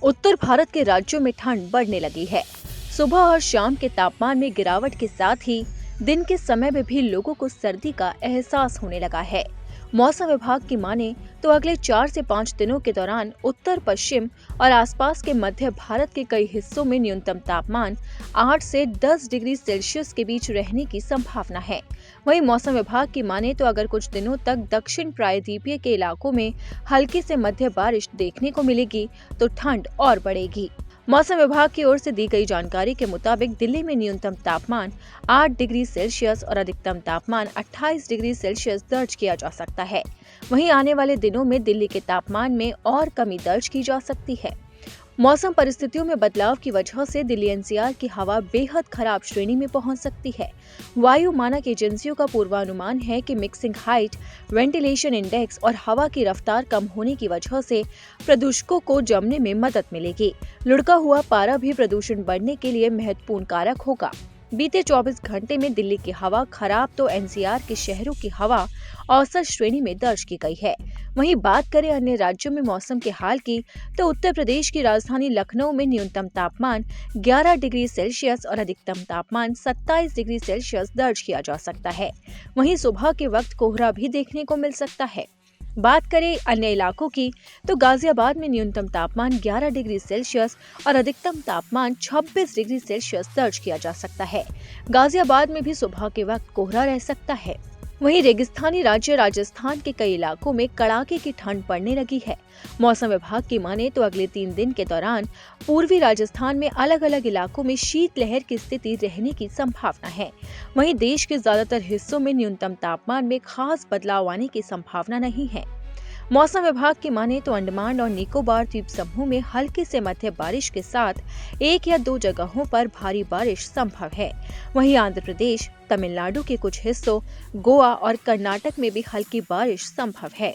उत्तर भारत के राज्यों में ठंड बढ़ने लगी है। सुबह और शाम के तापमान में गिरावट के साथ ही दिन के समय में भी लोगों को सर्दी का एहसास होने लगा है। मौसम विभाग की माने तो अगले 4 से 5 दिनों के दौरान उत्तर पश्चिम और आसपास के मध्य भारत के कई हिस्सों में न्यूनतम तापमान 8 से 10 डिग्री सेल्सियस के बीच रहने की संभावना है। वहीं मौसम विभाग की माने तो अगर कुछ दिनों तक दक्षिण प्रायद्वीपीय के इलाकों में हल्की से मध्य बारिश देखने को मिलेगी तो ठंड और बढ़ेगी। मौसम विभाग की ओर से दी गई जानकारी के मुताबिक दिल्ली में न्यूनतम तापमान 8 डिग्री सेल्सियस और अधिकतम तापमान 28 डिग्री सेल्सियस दर्ज किया जा सकता है। वहीं आने वाले दिनों में दिल्ली के तापमान में और कमी दर्ज की जा सकती है। मौसम परिस्थितियों में बदलाव की वजह से दिल्ली एनसीआर की हवा बेहद खराब श्रेणी में पहुंच सकती है। वायु मानक एजेंसियों का पूर्वानुमान है कि मिक्सिंग हाइट, वेंटिलेशन इंडेक्स और हवा की रफ्तार कम होने की वजह से प्रदूषकों को जमने में मदद मिलेगी। लुढ़का हुआ पारा भी प्रदूषण बढ़ने के लिए महत्वपूर्ण कारक होगा। बीते 24 घंटे में दिल्ली की हवा खराब तो एनसीआर के शहरों की हवा औसत श्रेणी में दर्ज की गई है। वहीं बात करें अन्य राज्यों में मौसम के हाल की तो उत्तर प्रदेश की राजधानी लखनऊ में न्यूनतम तापमान 11 डिग्री सेल्सियस और अधिकतम तापमान 27 डिग्री सेल्सियस दर्ज किया जा सकता है। वहीं सुबह के वक्त कोहरा भी देखने को मिल सकता है। बात करें अन्य इलाकों की तो गाजियाबाद में न्यूनतम तापमान 11 डिग्री सेल्सियस और अधिकतम तापमान 26 डिग्री सेल्सियस दर्ज किया जा सकता है। गाजियाबाद में भी सुबह के वक्त कोहरा रह सकता है। वहीं रेगिस्तानी राज्य राजस्थान के कई इलाकों में कड़ाके की ठंड पड़ने लगी है। मौसम विभाग की माने तो अगले 3 दिन के दौरान पूर्वी राजस्थान में अलग अलग इलाकों में शीतलहर की स्थिति रहने की संभावना है। वहीं देश के ज्यादातर हिस्सों में न्यूनतम तापमान में खास बदलाव आने की संभावना नहीं है। मौसम विभाग की माने तो अंडमान और निकोबार द्वीप समूह में हल्की से मध्य बारिश के साथ 1 या 2 जगहों पर भारी बारिश संभव है। वहीं आंध्र प्रदेश, तमिलनाडु के कुछ हिस्सों, गोवा और कर्नाटक में भी हल्की बारिश संभव है।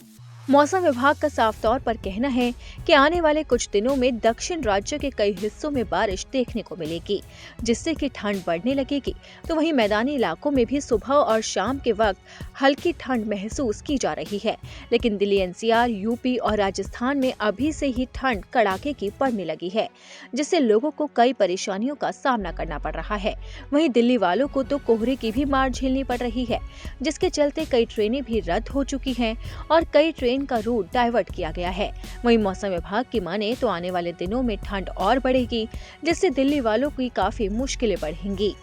मौसम विभाग का साफ तौर पर कहना है कि आने वाले कुछ दिनों में दक्षिण राज्य के कई हिस्सों में बारिश देखने को मिलेगी, जिससे कि ठंड बढ़ने लगेगी। तो वहीं मैदानी इलाकों में भी सुबह और शाम के वक्त हल्की ठंड महसूस की जा रही है। लेकिन दिल्ली एनसीआर, यूपी और राजस्थान में अभी से ही ठंड कड़ाके की पड़ने लगी है, जिससे लोगों को कई परेशानियों का सामना करना पड़ रहा है। वहीं दिल्ली वालों को तो कोहरे की भी मार झेलनी पड़ रही है, जिसके चलते कई ट्रेनें भी रद्द हो चुकी हैं और कई ट्रेन का रूट डाइवर्ट किया गया है। वहीं मौसम विभाग की माने तो आने वाले दिनों में ठंड और बढ़ेगी, जिससे दिल्ली वालों की काफी मुश्किलें बढ़ेंगी।